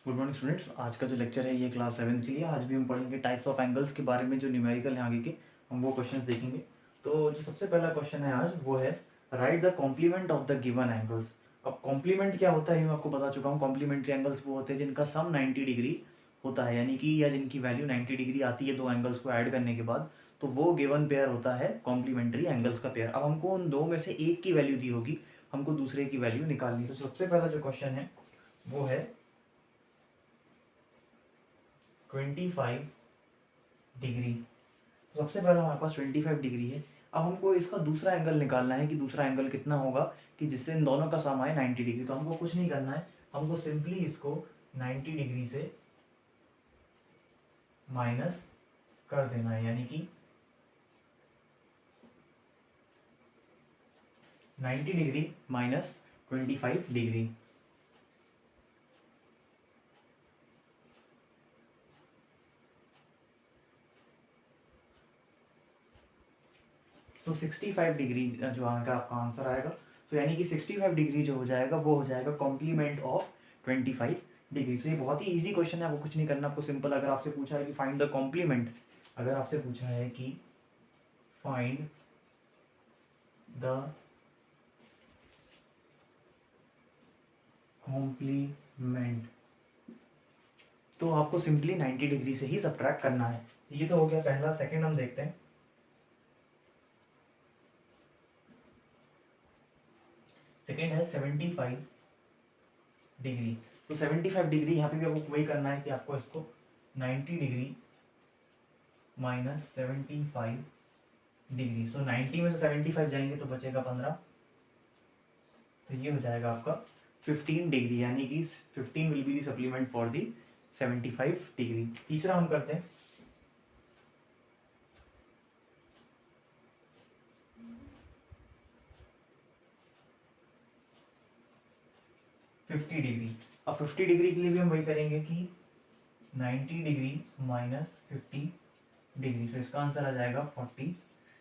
Good morning students. आज का जो लेक्चर है ये क्लास 7 के लिए। आज भी हम पढ़ेंगे टाइप्स ऑफ एंगल्स के बारे में, जो न्यूमेरिकल है आगे के, हम वो क्वेश्चंस देखेंगे। तो जो सबसे पहला क्वेश्चन है आज वो है right the complement of the given angles. अब कॉम्प्लीमेंट क्या होता है मैं आपको बता चुका हूँ। कॉम्प्लीमेंट्री एंगल्स वो होते हैं जिनका सम 90 डिग्री होता है, यानी कि या जिनकी वैल्यू 90 डिग्री आती है दो एंगल्स को ऐड करने के बाद, तो वो गिवन पेयर होता है कॉम्प्लीमेंट्री एंगल्स का पेयर। अब हमको उन दो में से एक की वैल्यू दी होगी, हमको दूसरे की वैल्यू निकालनी। तो सबसे पहला जो क्वेश्चन है वो है 25 डिग्री। तो सबसे पहला हमारे पास 25 डिग्री है। अब हमको इसका दूसरा एंगल निकालना है कि दूसरा एंगल कितना होगा कि जिससे इन दोनों का सम आए 90 डिग्री। तो हमको कुछ नहीं करना है, हमको सिंपली इसको 90 डिग्री से माइनस कर देना है, यानी कि 90 डिग्री माइनस 25 डिग्री। तो 65 डिग्री जो आएगा आपका आंसर आएगा। तो यानी कि 65 डिग्री जो हो जाएगा वो हो जाएगा कॉम्प्लीमेंट ऑफ 25 डिग्री। तो ये बहुत ही इजी क्वेश्चन है, आपको कुछ नहीं करना। आपको सिंपल, अगर आपसे पूछा है कि फाइंड द कॉम्प्लीमेंट, अगर आपसे पूछा है कि फाइंड द कॉम्प्लीमेंट, तो आपको सिंपली 90 डिग्री से ही सब्ट्रैक्ट करना है। ये तो हो गया पहला। सेकंड हम देखते हैं। सेकंड है 75 डिग्री। तो 75 डिग्री यहाँ पे भी आपको वही करना है कि आपको इसको 90 डिग्री माइनस 75 डिग्री। सो 90 में से 75 जाएंगे तो बचेगा 15। तो ये हो जाएगा आपका 15 डिग्री, यानी कि 15 will be the supplement for the 75 degree. तीसरा हम करते हैं 50 डिग्री। अब 50 डिग्री के लिए भी हम वही करेंगे कि 90 डिग्री माइनस 50 डिग्री। सो इसका आंसर आ जाएगा 40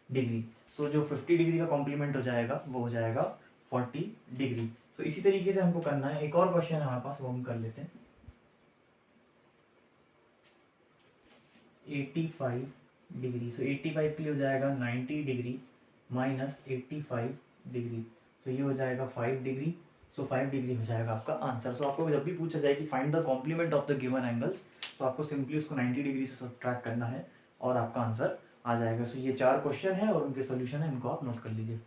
डिग्री। सो जो 50 डिग्री का कॉम्प्लीमेंट हो जाएगा वो हो जाएगा 40 डिग्री। सो इसी तरीके से हमको करना है। एक और क्वेश्चन है हमारे पास, वो हम कर लेते हैं 85 डिग्री। सो 85 के लिए हो जाएगा 90 डिग्री माइनस 85 डिग्री। सो ये हो जाएगा 5 डिग्री। सो 5 डिग्री हो जाएगा आपका आंसर। सो आपको जब भी पूछा जाए कि find the complement of the given angles, तो आपको सिंपली उसको 90 डिग्री से सब्ट्रैक्ट करना है और आपका आंसर आ जाएगा। सो ये 4 क्वेश्चन है और उनके सोल्यूशन है, इनको आप नोट कर लीजिए।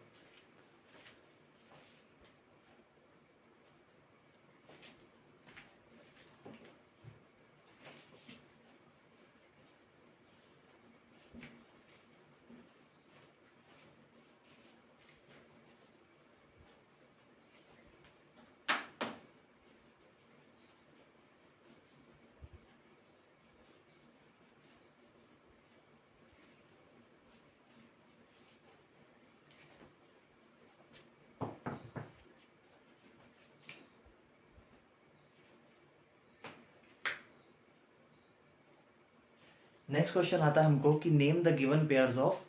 नेक्स्ट क्वेश्चन आता है हमको कि name the given pairs of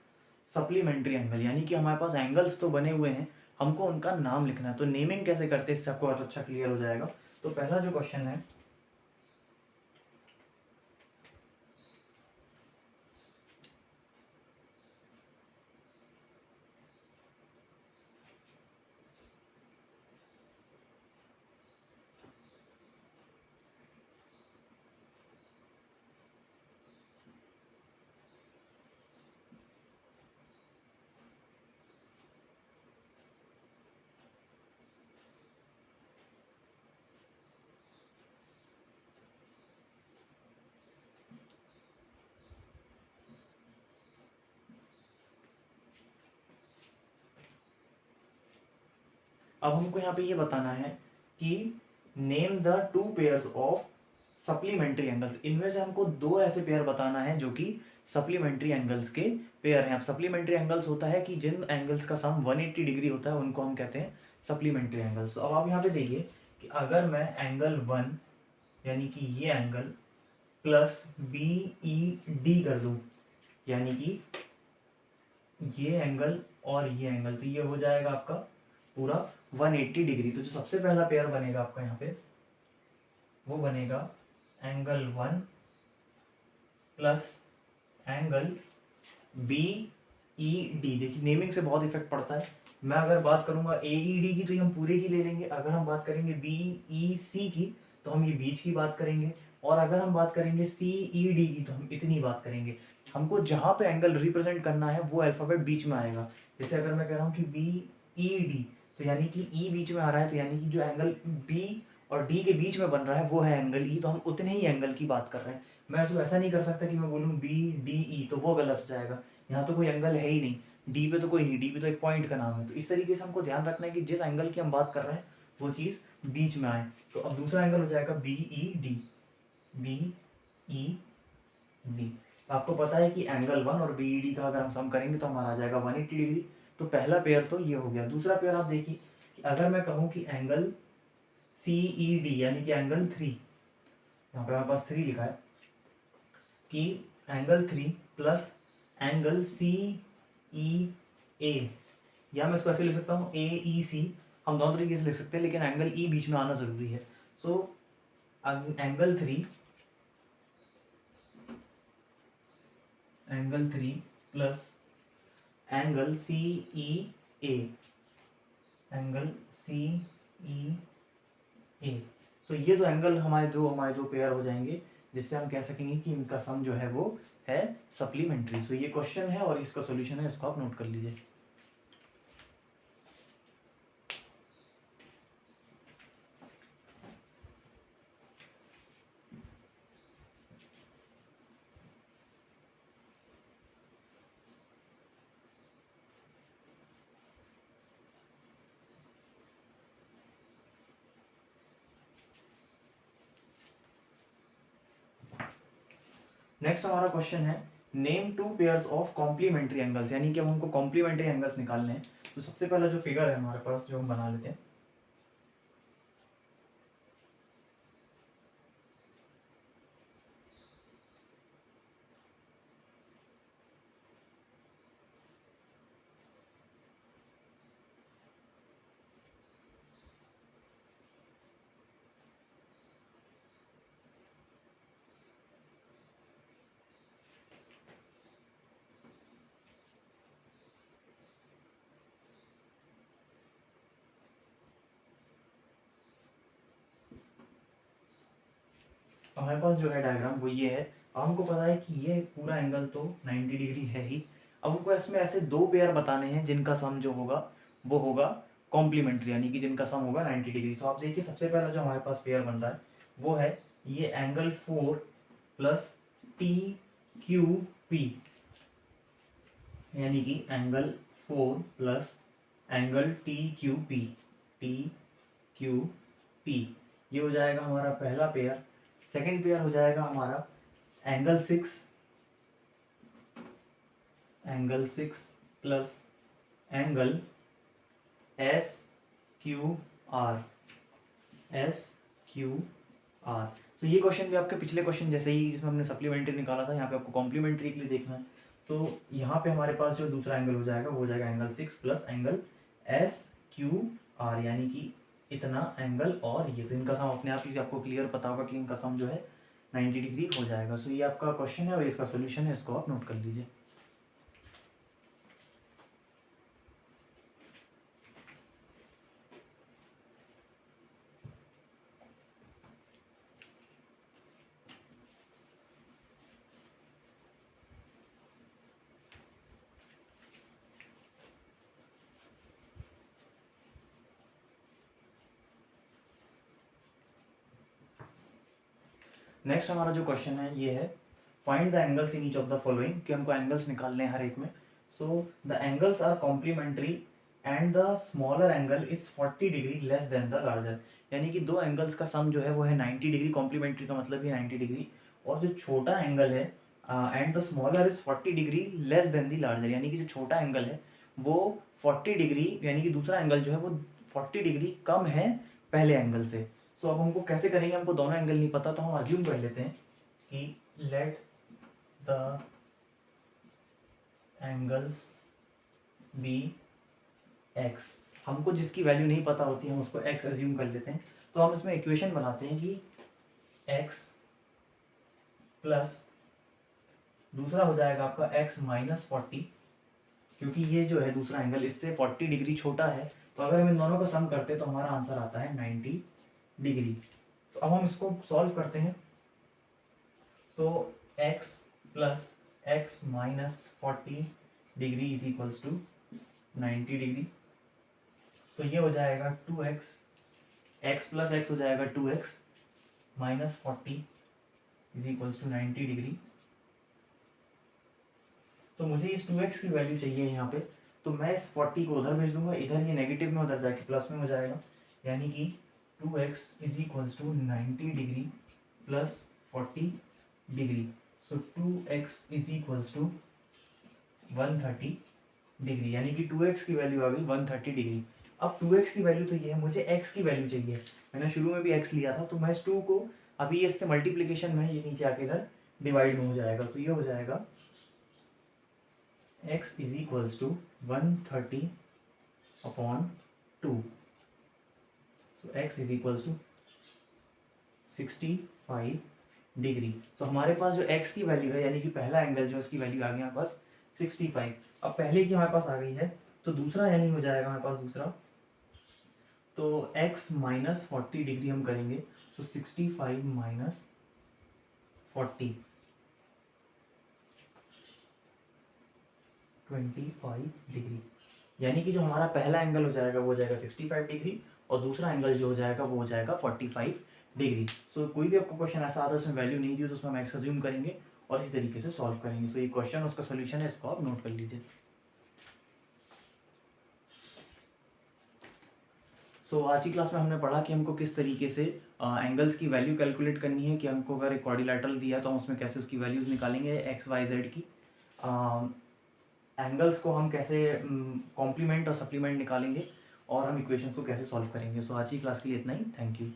supplementary angle, यानी कि हमारे पास एंगल्स तो बने हुए हैं, हमको उनका नाम लिखना है। तो नेमिंग कैसे करते हैं इससे आपको और अच्छा क्लियर हो जाएगा। तो पहला जो क्वेश्चन है अब हमको यहाँ पे ये बताना है कि name the two pairs of supplementary angles. इनमें से हमको दो ऐसे पेयर बताना है जो कि सप्लीमेंट्री एंगल्स के पेयर हैं। अब सप्लीमेंट्री एंगल्स होता है कि जिन एंगल्स का सम 180 डिग्री होता है उनको हम कहते हैं सप्लीमेंट्री एंगल्स। तो अब आप यहाँ पे देखिए कि अगर मैं एंगल 1 यानी कि ये angle plus B E D कर दूं, यानी कि ये एंगल और ये एंगल, तो ये हो जाएगा आपका पूरा 180 डिग्री। तो जो सबसे पहला पेयर बनेगा आपका यहाँ पे वो बनेगा angle 1 plus angle B E D. देखिए नेमिंग से बहुत इफेक्ट पड़ता है। मैं अगर बात करूंगा ए ई डी की तो ये हम पूरे की ले लेंगे, अगर हम बात करेंगे बी ई सी की तो हम ये बीच की बात करेंगे, और अगर हम बात करेंगे सी ई डी की तो हम इतनी बात करेंगे। हमको जहाँ पे एंगल रिप्रेजेंट करना है वो अल्फ़ाबेट बीच में आएगा। जैसे अगर मैं कह रहा हूँ कि बी ई डी तो यानी कि ई बीच में आ रहा है, तो यानी कि जो एंगल बी और डी के बीच में बन रहा है वो है एंगल ई, तो हम उतने ही एंगल की बात कर रहे हैं। मैं इसको ऐसा नहीं कर सकता कि मैं बोलूँ बी डी ई, तो वो गलत हो जाएगा। यहाँ तो कोई एंगल है ही नहीं, डी पे तो कोई नहीं, डी पे तो एक पॉइंट का नाम है। तो इस तरीके से हमको ध्यान रखना है कि जिस एंगल की हम बात कर रहे हैं वो चीज़ बीच में आए। तो अब दूसरा एंगल हो जाएगा B E D, B E D. आपको पता है कि एंगल 1 और बी ई डी का अगर हम सम करेंगे तो हमारा आ जाएगा 180 डिग्री। तो पहला पेयर तो ये हो गया। दूसरा पेयर आप देखिए कि अगर मैं कहूँ कि एंगल सी ई डी यानी कि एंगल 3, यहाँ पे हमारे पास 3 लिखा है, कि angle 3 plus angle C E ए, या मैं इसको ऐसे लिख सकता हूँ ए ई सी, हम दोनों तरीके से लिख सकते हैं, लेकिन एंगल ई बीच में आना ज़रूरी है। So angle 3 plus angle C E A, angle C E A. So ये दो एंगल हमारे दो पेयर हो जाएंगे, जिससे हम कह सकेंगे कि इनका सम जो है वो है सप्लीमेंट्री। सो ये क्वेश्चन है और इसका सॉल्यूशन है, इसको आप नोट कर लीजिए। नेक्स्ट हमारा क्वेश्चन है name 2 pairs of complementary angles, यानी कि अब हमको कॉम्प्लीमेंट्री एंगल्स निकालने हैं। तो सबसे पहला जो फिगर है हमारे पास जो हम बना लेते हैं, हमारे पास जो है डायग्राम वो ये है। अब हमको पता है कि ये पूरा एंगल तो 90 डिग्री है ही। अब हमको इसमें ऐसे दो पेयर बताने हैं जिनका सम जो होगा वो होगा कॉम्प्लीमेंट्री, यानी कि जिनका सम होगा 90 डिग्री। तो आप देखिए सबसे पहला जो हमारे पास पेयर बन रहा है वो है ये angle 4 plus T Q P, यानी कि angle 4 plus angle T Q P, T Q P, ये हो जाएगा हमारा पहला पेयर। सेकंड पेयर हो जाएगा हमारा angle 6, plus angle S Q R, तो ये क्वेश्चन भी आपके पिछले क्वेश्चन जैसे ही, जिसमें हमने सप्लीमेंट्री निकाला था, यहाँ पे आपको कॉम्प्लीमेंट्री के लिए देखना है। तो यहाँ पे हमारे पास जो दूसरा एंगल हो जाएगा वो हो जाएगा angle 6 plus angle S Q R, यानी कि इतना एंगल और ये। तो इनका सम अपने आप ही से आपको क्लियर पता होगा कि इनका सम जो है 90 डिग्री हो जाएगा। सो ये आपका क्वेश्चन है और इसका सोल्यूशन है, इसको आप नोट कर लीजिए। नेक्स्ट हमारा जो क्वेश्चन है ये है find the angles in each of the following, कि हमको एंगल्स निकालने हैं हर एक में। So the angles are complementary and the smaller angle is 40 degree less than the larger, यानी कि दो एंगल्स का सम जो है वो है 90 डिग्री, कॉम्प्लीमेंट्री का मतलब ही 90 डिग्री, और जो छोटा एंगल है and the smaller is 40 degree less than the larger, यानी कि जो छोटा एंगल है वो 40 डिग्री, यानी कि दूसरा एंगल जो है वो 40 डिग्री कम है पहले एंगल से। सो अब हमको कैसे करेंगे, हमको दोनों एंगल नहीं पता, तो हम अज्यूम कर लेते हैं कि let the angles be x. हमको जिसकी वैल्यू नहीं पता होती है हम उसको एक्स अज्यूम कर लेते हैं। तो हम इसमें इक्वेशन बनाते हैं कि एक्स प्लस दूसरा हो जाएगा आपका एक्स माइनस 40, क्योंकि ये जो है दूसरा एंगल इससे 40 डिग्री छोटा है, तो अगर हम इन दोनों का सम करते हैं तो हमारा आंसर आता है 90 डिग्री। तो अब हम इसको सॉल्व करते हैं। So x plus x minus 40 degree is equals to 90 degree. So ये हो जाएगा 2x, एक्स प्लस एक्स हो जाएगा 2x minus 40 is equals to 90 degree. तो मुझे इस 2x की वैल्यू चाहिए यहाँ पे, तो मैं इस 40 को उधर भेज दूंगा, इधर ये नेगेटिव में उधर जाके प्लस में हो जाएगा, यानी कि 2x is equals to 90 degree plus 40 degree. So 2x is equals to 130 degree, यानी कि 2x की वैल्यू आ गई 130 डिग्री। अब 2x की वैल्यू तो ये है, मुझे x की वैल्यू चाहिए। मैंने शुरू में भी x लिया था, तो मैं इस 2 को अभी इससे मल्टीप्लीकेशन में ये नीचे आके इधर डिवाइड में हो जाएगा, तो ये हो जाएगा x is equals to 130 upon 2। So x is equals to 65 degree. तो हमारे पास जो x की वैल्यू है, यानी कि पहला एंगल जो इसकी वैल्यू आ गई हमारे पास 65। अब पहले की हमारे पास आ गई है, तो दूसरा यानी हो जाएगा हमारे पास दूसरा, तो x माइनस 40 डिग्री हम करेंगे। सो 65 माइनस 40 25 डिग्री, यानी कि जो हमारा पहला एंगल हो जाएगा वो हो जाएगा 65 डिग्री, और दूसरा एंगल जो हो जाएगा वो हो जाएगा 45 डिग्री। सो कोई भी आपको क्वेश्चन ऐसा आता है उसमें वैल्यू नहीं दी तो उसमें हम एक्स अज्यूम करेंगे और इसी तरीके से सॉल्व करेंगे। सो ये क्वेश्चन उसका सोल्यूशन है, इसको आप नोट कर लीजिए। सो आज की क्लास में हमने पढ़ा कि हमको किस तरीके से एंगल्स की वैल्यू कैलकुलेट करनी है, कि हमको अगर एक क्वाड्रिलैटरल दिया तो हम उसमें कैसे उसकी वैल्यूज़ निकालेंगे एक्स वाई जेड की, एंगल्स को हम कैसे कॉम्प्लीमेंट और सप्लीमेंट निकालेंगे, और हम इक्वेशंस को कैसे सॉल्व करेंगे। सो आज की क्लास के लिए इतना ही, थैंक यू।